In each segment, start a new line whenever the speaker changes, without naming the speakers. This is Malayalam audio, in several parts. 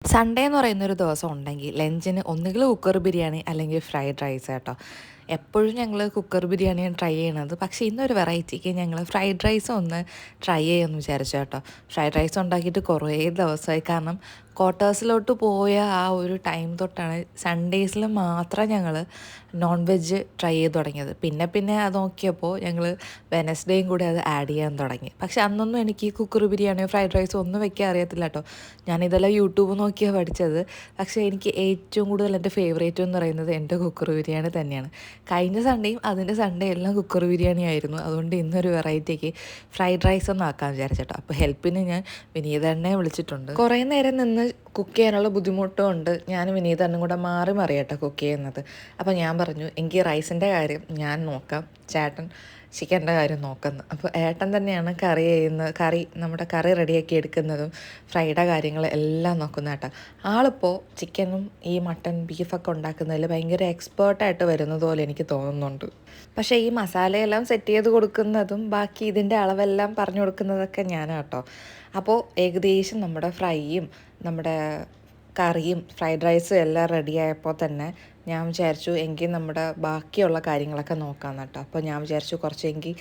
സൺഡേ എന്ന് പറയുന്നൊരു ദിവസം ഉണ്ടെങ്കിൽ ലഞ്ചിന് ഒന്നുകിൽ കുക്കർ ബിരിയാണി അല്ലെങ്കിൽ ഫ്രൈഡ് റൈസ് കേട്ടോ. എപ്പോഴും ഞങ്ങൾ കുക്കർ ബിരിയാണിയാണ് ട്രൈ ചെയ്യണത്. പക്ഷേ ഇന്നൊരു വെറൈറ്റിക്ക് ഞങ്ങൾ ഫ്രൈഡ് റൈസ് ഒന്ന് ട്രൈ ചെയ്യാമെന്ന് വിചാരിച്ചു കേട്ടോ. ഫ്രൈഡ് റൈസ് ഉണ്ടാക്കിയിട്ട് കുറേ ദിവസമായി. കാരണം ക്വാർട്ടേഴ്സിലോട്ട് പോയ ആ ഒരു ടൈം തൊട്ടാണ് സൺഡേസിൽ മാത്രം ഞങ്ങൾ നോൺ വെജ് ട്രൈ ചെയ്ത് തുടങ്ങിയത്. പിന്നെ അത് നോക്കിയപ്പോൾ ഞങ്ങൾ വെനസ്ഡേയും കൂടി അത് ആഡ് ചെയ്യാൻ തുടങ്ങി. പക്ഷെ അന്നൊന്നും എനിക്ക് കുക്കർ ബിരിയാണിയോ ഫ്രൈഡ് റൈസോ ഒന്നും വെക്കാൻ അറിയത്തില്ല കേട്ടോ. ഞാനിതെല്ലാം യൂട്യൂബ് നോക്കിയാണ് പഠിച്ചത്. പക്ഷേ എനിക്ക് ഏറ്റവും കൂടുതൽ എൻ്റെ ഫേവറേറ്റ് എന്ന് പറയുന്നത് എൻ്റെ കുക്കർ ബിരിയാണി തന്നെയാണ്. കഴിഞ്ഞ സൺഡേയും അതിൻ്റെ സൺഡേ എല്ലാം കുക്കർ ബിരിയാണി ആയിരുന്നു. അതുകൊണ്ട് ഇന്നൊരു വെറൈറ്റിക്ക് ഫ്രൈഡ് റൈസ് ഒന്ന് ആക്കാൻ വിചാരിച്ചേട്ടോ. അപ്പോൾ ഹെൽപ്പിന് ഞാൻ വിനീതണ്ണനെ വിളിച്ചിട്ടുണ്ട്. കുറേ നേരം നിന്ന് കുക്ക് ചെയ്യാനുള്ള ബുദ്ധിമുട്ടുമുണ്ട്. ഞാനും വിനീതണ്ണനും കൂടെ മാറി മറിയട്ടോ കുക്ക് ചെയ്യുന്നത്. അപ്പോൾ ഞാൻ പറഞ്ഞു എനിക്ക് റൈസിൻ്റെ കാര്യം ഞാൻ നോക്കാം, ചേട്ടൻ ചിക്കൻ്റെ കാര്യം നോക്കുന്നത്. അപ്പോൾ ഏട്ടൻ തന്നെയാണ് നമ്മുടെ കറി റെഡിയാക്കി എടുക്കുന്നതും ഫ്രൈഡേ കാര്യങ്ങൾ എല്ലാം നോക്കുന്ന കേട്ടോ. ആളിപ്പോൾ ചിക്കനും ഈ മട്ടൻ ബീഫൊക്കെ ഉണ്ടാക്കുന്നതിൽ ഭയങ്കര എക്സ്പേർട്ടായിട്ട് വരുന്നത് പോലെ എനിക്ക് തോന്നുന്നുണ്ട്. പക്ഷേ ഈ മസാലയെല്ലാം സെറ്റ് ചെയ്ത് കൊടുക്കുന്നതും ബാക്കി ഇതിൻ്റെ അളവെല്ലാം പറഞ്ഞു കൊടുക്കുന്നതൊക്കെ ഞാനാണ് കേട്ടോ. അപ്പോൾ ഏകദേശം നമ്മുടെ ഫ്രൈയും നമ്മുടെ കറിയും ഫ്രൈഡ് റൈസും എല്ലാം റെഡിയായപ്പോൾ തന്നെ ഞാൻ വിചാരിച്ചു എങ്കിൽ നമ്മുടെ ബാക്കിയുള്ള കാര്യങ്ങളൊക്കെ നോക്കാം കേട്ടോ. അപ്പോൾ ഞാൻ വിചാരിച്ചു കുറച്ചെങ്കിൽ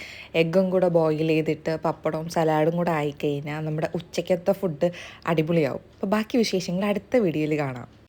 എഗ്ഗും കൂടെ ബോയിൽ ചെയ്തിട്ട് പപ്പടവും സലാഡും കൂടെ ആയിക്കഴിഞ്ഞാൽ നമ്മുടെ ഉച്ചയ്ക്കത്തെ ഫുഡ് അടിപൊളിയാവും. അപ്പോൾ ബാക്കി വിശേഷങ്ങൾ അടുത്ത വീഡിയോയിൽ കാണാം.